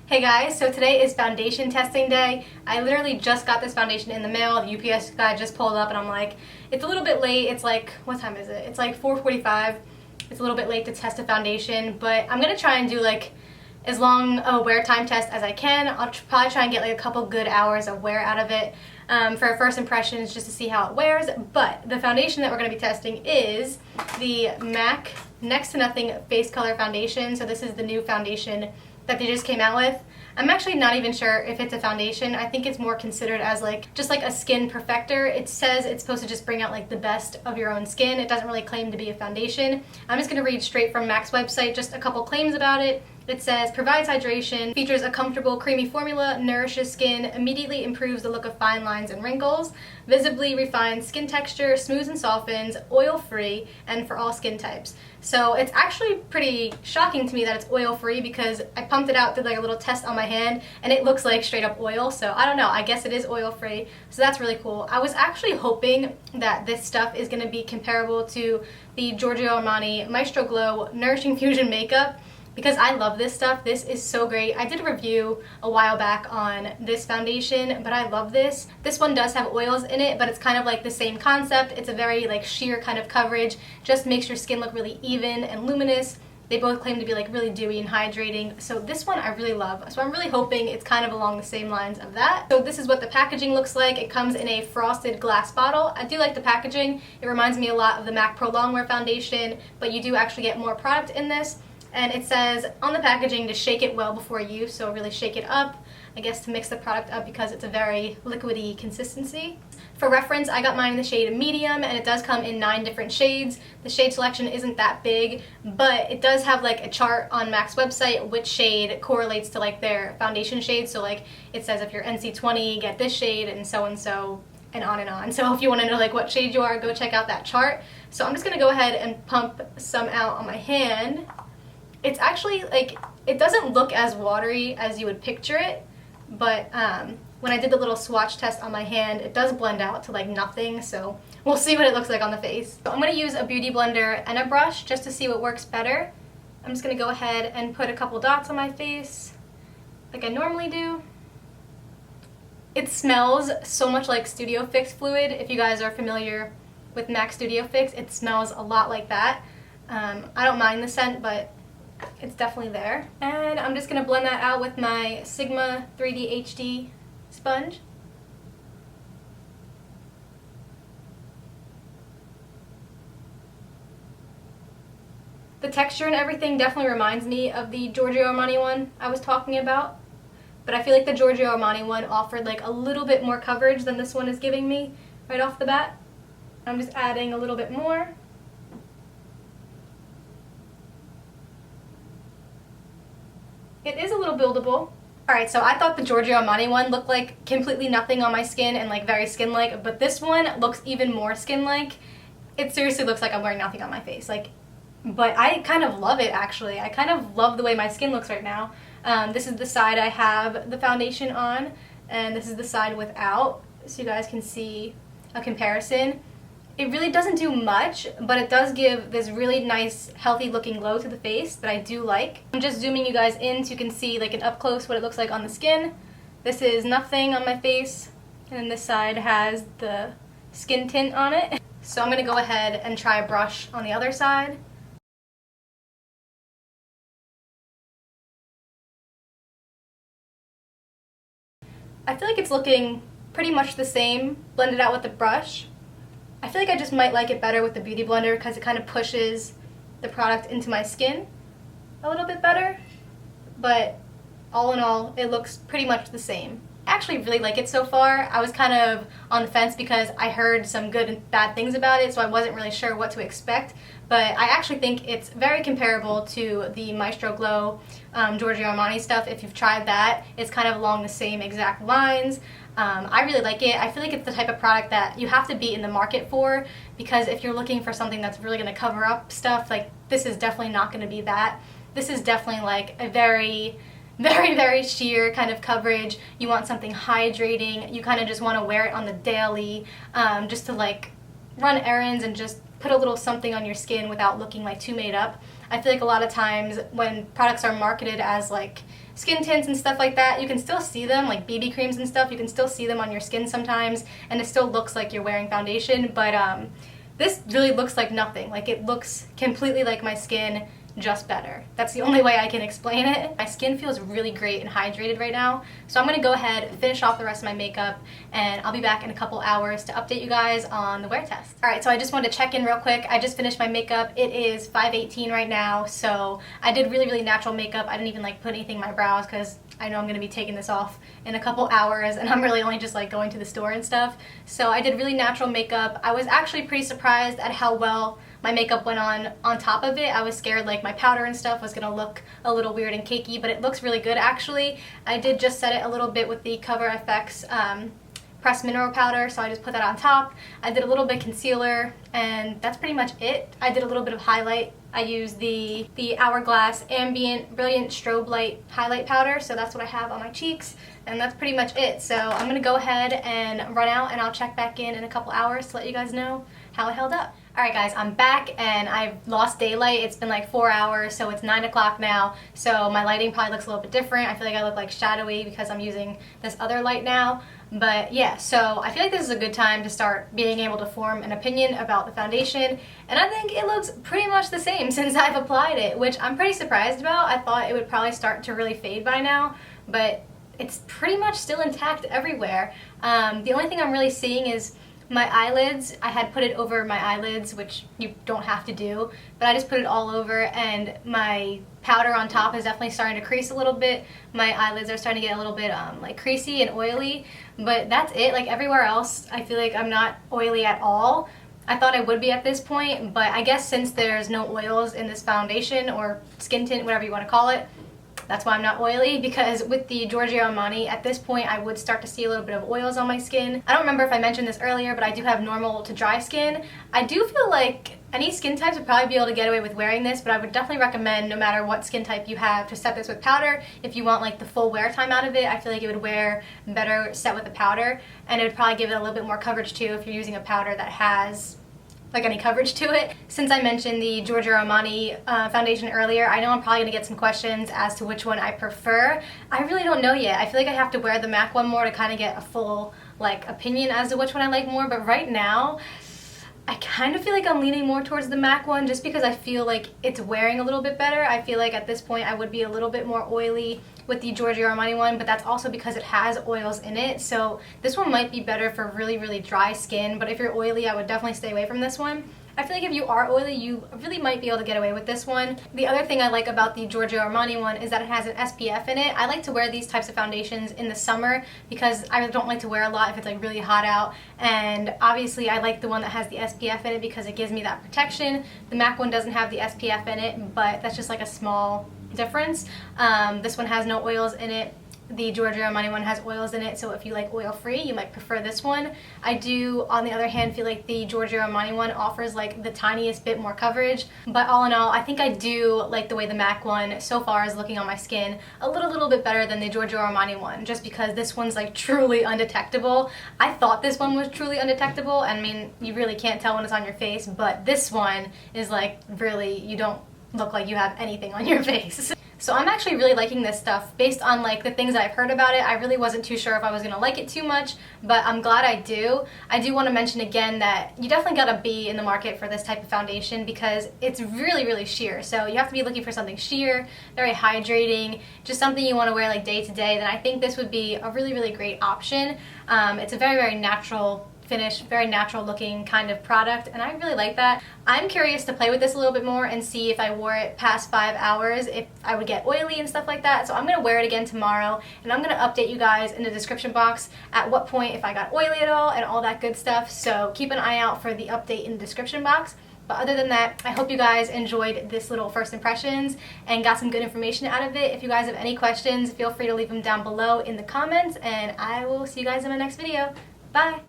Hey guys, so today is foundation testing day. I literally just got this foundation in the mail. The UPS guy just pulled up and I'm like, it's a little bit late. It's like, what time is it? It's like 4:45. It's a little bit late to test a foundation, but I'm gonna try and do like as long a wear time test as I can. I'll probably try and get like a couple good hours of wear out of it for first impressions, just to see how it wears. But the foundation that we're gonna be testing is the MAC Next to Nothing Face Color Foundation. So this is the new foundation that they just came out with. I'm actually not even sure if it's a foundation. I think it's more considered as like just like a skin perfector. It says it's supposed to just bring out like the best of your own skin. It doesn't really claim to be a foundation. I'm just gonna read straight from MAC's website just a couple claims about it. It says, provides hydration, features a comfortable creamy formula, nourishes skin, immediately improves the look of fine lines and wrinkles, visibly refines skin texture, smooths and softens, oil-free, and for all skin types. So it's actually pretty shocking to me that it's oil-free because I pumped it out, did like a little test on my hand, and it looks like straight up oil. So I don't know, I guess it is oil-free. So that's really cool. I was actually hoping that this stuff is going to be comparable to the Giorgio Armani Maestro Glow Nourishing Fusion Makeup, because I love this stuff. This is so great. I did a review a while back on this foundation, but I love this. This one does have oils in it, but it's kind of like the same concept. It's a very like sheer kind of coverage, just makes your skin look really even and luminous. They both claim to be like really dewy and hydrating. So this one I really love. So I'm really hoping it's kind of along the same lines of that. So this is what the packaging looks like. It comes in a frosted glass bottle. I do like the packaging. It reminds me a lot of the MAC Pro Longwear foundation, but you do actually get more product in this. And it says on the packaging to shake it well before use, so really shake it up, I guess, to mix the product up because it's a very liquidy consistency. For reference, I got mine in the shade medium, and it does come in 9 different shades. The shade selection isn't that big, but it does have like a chart on MAC's website which shade correlates to like their foundation shade. So like it says if you're NC20, get this shade, and so and on and on. So if you want to know like what shade you are, go check out that chart. So I'm just gonna go ahead and pump some out on my hand. It's actually like, it doesn't look as watery as you would picture it, but when I did the little swatch test on my hand, it does blend out to like nothing, so we'll see what it looks like on the face. So I'm going to use a beauty blender and a brush just to see what works better. I'm just going to go ahead and put a couple dots on my face like I normally do. It smells so much like Studio Fix fluid. If you guys are familiar with MAC Studio Fix, it smells a lot like that. I don't mind the scent, but it's definitely there. And I'm just going to blend that out with my Sigma 3D HD sponge. The texture and everything definitely reminds me of the Giorgio Armani one I was talking about, but I feel like the Giorgio Armani one offered like a little bit more coverage than this one is giving me right off the bat. I'm just adding a little bit more. It is a little buildable. Alright, so I thought the Giorgio Armani one looked like completely nothing on my skin and like very skin-like, but this one looks even more skin-like. It seriously looks like I'm wearing nothing on my face. Like, but I kind of love it actually. I kind of love the way my skin looks right now. This is the side I have the foundation on, and this is the side without, so you guys can see a comparison. It really doesn't do much, but it does give this really nice, healthy looking glow to the face that I do like. I'm just zooming you guys in so you can see like an up close what it looks like on the skin. This is nothing on my face, and then this side has the skin tint on it. So I'm going to go ahead and try a brush on the other side. I feel like it's looking pretty much the same blended out with the brush. I feel like I just might like it better with the beauty blender because it kind of pushes the product into my skin a little bit better, but all in all, it looks pretty much the same. I actually really like it so far. I was kind of on the fence because I heard some good and bad things about it, so I wasn't really sure what to expect, but I actually think it's very comparable to the Maestro Glow Giorgio Armani stuff. If you've tried that, it's kind of along the same exact lines. I really like it. I feel like it's the type of product that you have to be in the market for, because if you're looking for something that's really going to cover up stuff, like this is definitely not going to be that. This is definitely like a very sheer kind of coverage. You want something hydrating. You kind of just want to wear it on the daily, just to like run errands and just put a little something on your skin without looking like too made up. I feel like a lot of times when products are marketed as like skin tints and stuff like that, you can still see them, like BB creams and stuff, you can still see them on your skin sometimes, and it still looks like you're wearing foundation, but this really looks like nothing. Like, it looks completely like my skin, just better. That's the only way I can explain it. My skin feels really great and hydrated right now, so I'm gonna go ahead and finish off the rest of my makeup, and I'll be back in a couple hours to update you guys on the wear test. Alright, so I just wanted to check in real quick. I just finished my makeup. It is 5:18 right now, so I did really natural makeup. I didn't even like put anything in my brows because I know I'm gonna be taking this off in a couple hours, and I'm really only just like going to the store and stuff. So I did really natural makeup. I was actually pretty surprised at how well my makeup went on top of it. I was scared like my powder and stuff was gonna look a little weird and cakey, but it looks really good actually. I did just set it a little bit with the Cover FX pressed mineral powder, so I just put that on top. I did a little bit concealer, and that's pretty much it. I did a little bit of highlight. I used the Hourglass Ambient Brilliant Strobe Light Highlight Powder, so that's what I have on my cheeks, and that's pretty much it. So I'm gonna go ahead and run out, and I'll check back in a couple hours to let you guys know how it held up. Alright guys, I'm back and I've lost daylight. It's been like 4 hours, so it's 9 o'clock now, so my lighting probably looks a little bit different. I feel like I look like shadowy because I'm using this other light now. But yeah, so I feel like this is a good time to start being able to form an opinion about the foundation, and I think it looks pretty much the same since I've applied it, which I'm pretty surprised about. I thought it would probably start to really fade by now, but it's pretty much still intact everywhere. The only thing I'm really seeing is my eyelids. I had put it over my eyelids, which you don't have to do, but I just put it all over, and my powder on top is definitely starting to crease a little bit. My eyelids are starting to get a little bit like creasy and oily, but that's it. Like everywhere else, I feel like I'm not oily at all. I thought I would be at this point, but I guess since there's no oils in this foundation or skin tint, whatever you want to call it, that's why I'm not oily, because with the Giorgio Armani, at this point I would start to see a little bit of oils on my skin. I don't remember if I mentioned this earlier, but I do have normal to dry skin. I do feel like any skin types would probably be able to get away with wearing this, but I would definitely recommend, no matter what skin type you have, to set this with powder. If you want like the full wear time out of it, I feel like it would wear better set with the powder, and it would probably give it a little bit more coverage too if you're using a powder that has like any coverage to it. Since I mentioned the Giorgio Armani foundation earlier, I know I'm probably gonna get some questions as to which one I prefer. I really don't know yet. I feel like I have to wear the MAC one more to kind of get a full like opinion as to which one I like more, but right now I kind of feel like I'm leaning more towards the MAC one just because I feel like it's wearing a little bit better. I feel like at this point I would be a little bit more oily with the Giorgio Armani one, but that's also because it has oils in it. So this one might be better for really dry skin, but if you're oily, I would definitely stay away from this one. I feel like if you are oily, you really might be able to get away with this one. The other thing I like about the Giorgio Armani one is that it has an SPF in it. I like to wear these types of foundations in the summer because I don't like to wear a lot if it's like really hot out, and obviously I like the one that has the SPF in it because it gives me that protection. The MAC one doesn't have the SPF in it, but that's just like a small difference. This one has no oils in it. The Giorgio Armani one has oils in it, so if you like oil-free, you might prefer this one. I do, on the other hand, feel like the Giorgio Armani one offers like the tiniest bit more coverage, but all in all, I think I do like the way the MAC one so far is looking on my skin a little bit better than the Giorgio Armani one, just because this one's like truly undetectable. I thought this one was truly undetectable. I mean, you really can't tell when it's on your face, but this one is like really, you don't look like you have anything on your face. So I'm actually really liking this stuff. Based on like the things that I've heard about it, I really wasn't too sure if I was gonna like it too much, but I'm glad I do. I do want to mention again that you definitely gotta be in the market for this type of foundation because it's really sheer. So you have to be looking for something sheer, very hydrating, just something you want to wear like day to day. Then I think this would be a really great option. It's a very natural finish, very natural looking kind of product, and I really like that. I'm curious to play with this a little bit more and see if I wore it past 5 hours, if I would get oily and stuff like that. So I'm gonna wear it again tomorrow, and I'm gonna update you guys in the description box at what point, if I got oily at all and all that good stuff. So keep an eye out for the update in the description box. But other than that, I hope you guys enjoyed this little first impressions and got some good information out of it. If you guys have any questions, feel free to leave them down below in the comments, and I will see you guys in my next video. Bye!